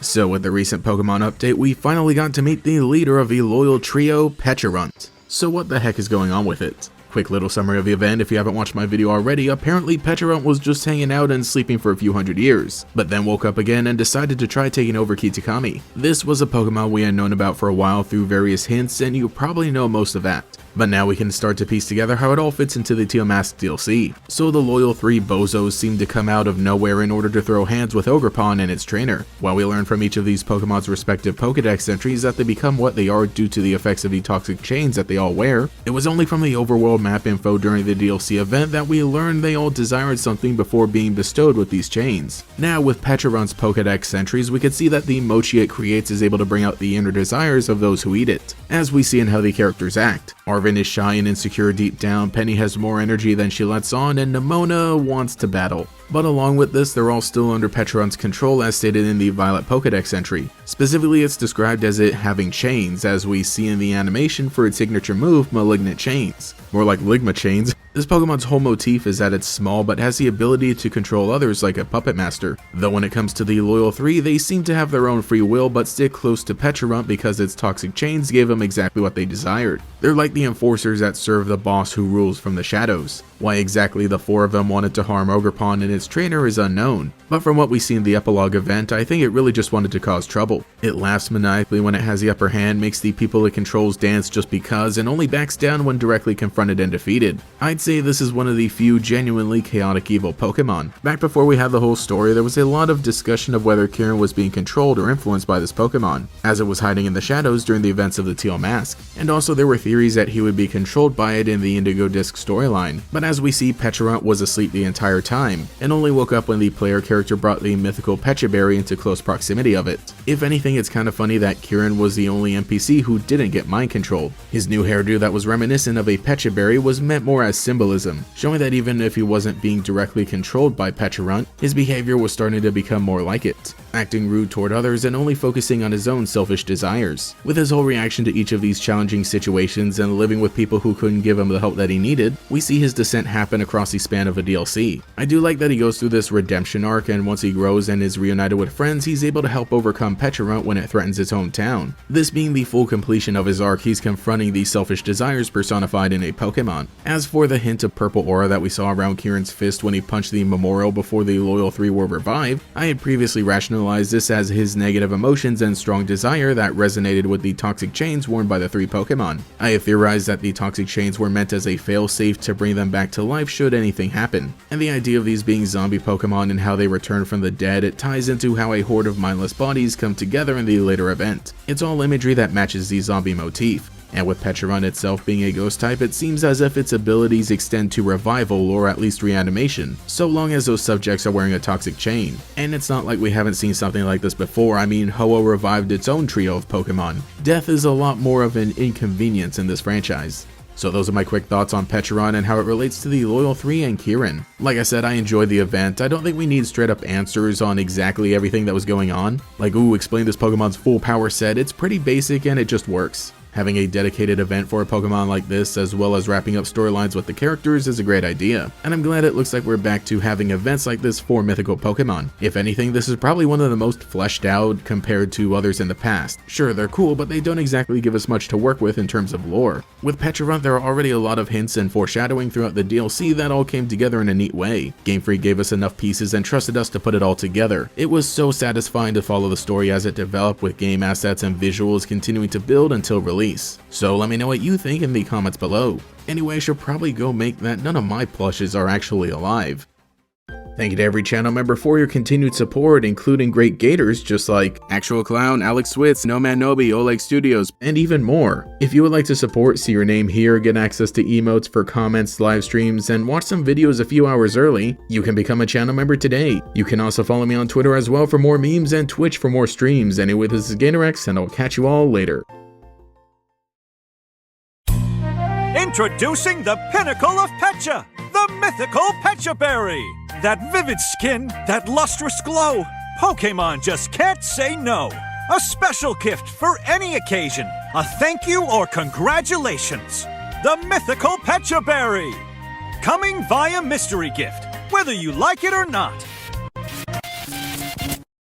So with the recent Pokemon update, we finally got to meet the leader of the loyal trio, Pecharunt. So what the heck is going on with it? Quick little summary of the event. If you haven't watched my video already, apparently Pecharunt was just hanging out and sleeping for a few hundred years, but then woke up again and decided to try taking over Kitakami. This was a Pokemon we had known about for a while through various hints, and you probably know most of that. But now we can start to piece together how it all fits into the Teal Mask DLC. So the loyal three bozos seem to come out of nowhere in order to throw hands with Ogerpon and its trainer. While we learn from each of these Pokemon's respective Pokedex entries that they become what they are due to the effects of the toxic chains that they all wear, it was only from the overworld map info during the DLC event that we learned they all desired something before being bestowed with these chains. Now with Pecharunt's Pokedex entries, we can see that the Mochi it creates is able to bring out the inner desires of those who eat it, as we see in how the characters act. Arvin is shy and insecure deep down, Penny has more energy than she lets on, and Nemona wants to battle. But along with this, they're all still under Pecharunt's control as stated in the Violet Pokedex entry. Specifically, it's described as it having chains, as we see in the animation for its signature move, Malignant Chains. More like Ligma Chains. This Pokemon's whole motif is that it's small but has the ability to control others like a puppet master. Though when it comes to the loyal three, they seem to have their own free will but stick close to Pecharunt because its toxic chains gave them exactly what they desired. They're like the enforcers that serve the boss who rules from the shadows. Why exactly the four of them wanted to harm Ogerpon and its trainer is unknown, but from what we see in the epilogue event, I think it really just wanted to cause trouble. It laughs maniacally when it has the upper hand, makes the people it controls dance just because, and only backs down when directly confronted and defeated. I'd say this is one of the few genuinely chaotic evil Pokemon. Back before we had the whole story, there was a lot of discussion of whether Kieran was being controlled or influenced by this Pokemon, as it was hiding in the shadows during the events of the Teal Mask, and also there were theories that he would be controlled by it in the Indigo Disc storyline. But as we see, Pecharunt was asleep the entire time, and only woke up when the player character brought the mythical Pechaberry into close proximity of it. If anything, it's kind of funny that Kieran was the only NPC who didn't get mind controlled. His new hairdo that was reminiscent of a Pechaberry was meant more as symbolism, showing that even if he wasn't being directly controlled by Pecharunt, his behavior was starting to become more like it, acting rude toward others and only focusing on his own selfish desires. With his whole reaction to each of these challenging situations and living with people who couldn't give him the help that he needed, we see his descent happen across the span of a DLC. I do like that he goes through this redemption arc, and once he grows and is reunited with friends, he's able to help overcome Pecharunt when it threatens his hometown. This being the full completion of his arc, he's confronting these selfish desires personified in a Pokemon. As for the hint of purple aura that we saw around Kieran's fist when he punched the memorial before the loyal three were revived, I had previously rationalized this as his negative emotions and strong desire that resonated with the toxic chains worn by the three Pokemon. I have theorized that the toxic chains were meant as a failsafe to bring them back to life should anything happen. And the idea of these being zombie Pokemon and how they return from the dead, it ties into how a horde of mindless bodies come together in the later event. It's all imagery that matches the zombie motif. And with Pecharunt itself being a ghost type, it seems as if its abilities extend to revival or at least reanimation, so long as those subjects are wearing a toxic chain. And it's not like we haven't seen something like this before. I mean, Ho-Oh revived its own trio of Pokemon. Death is a lot more of an inconvenience in this franchise. So those are my quick thoughts on Pecharunt and how it relates to the loyal three and Kieran. Like I said, I enjoyed the event. I don't think we need straight up answers on exactly everything that was going on. Like, ooh, explain this Pokemon's full power set. It's pretty basic and it just works. Having a dedicated event for a Pokemon like this, as well as wrapping up storylines with the characters, is a great idea, and I'm glad it looks like we're back to having events like this for mythical Pokemon. If anything, this is probably one of the most fleshed out compared to others in the past. Sure, they're cool, but they don't exactly give us much to work with in terms of lore. With Pecharunt, there are already a lot of hints and foreshadowing throughout the DLC that all came together in a neat way. Game Freak gave us enough pieces and trusted us to put it all together. It was so satisfying to follow the story as it developed, with game assets and visuals continuing to build until release. So let me know what you think in the comments below. Anyway, I should probably go make that none of my plushes are actually alive. Thank you to every channel member for your continued support, including great gators just like Actual Clown, Alex Switz, No Man Nobi, Oleg Studios, and even more. If you would like to support, see your name here, get access to emotes for comments, live streams, and watch some videos a few hours early, you can become a channel member today. You can also follow me on Twitter as well for more memes and Twitch for more streams. Anyway, this is GatorX, and I'll catch you all later. Introducing the pinnacle of Pecha, the mythical Pechaberry. That vivid skin, that lustrous glow. Pokemon just can't say no. A special gift for any occasion. A thank you or congratulations. The mythical Pechaberry. Coming via mystery gift, whether you like it or not.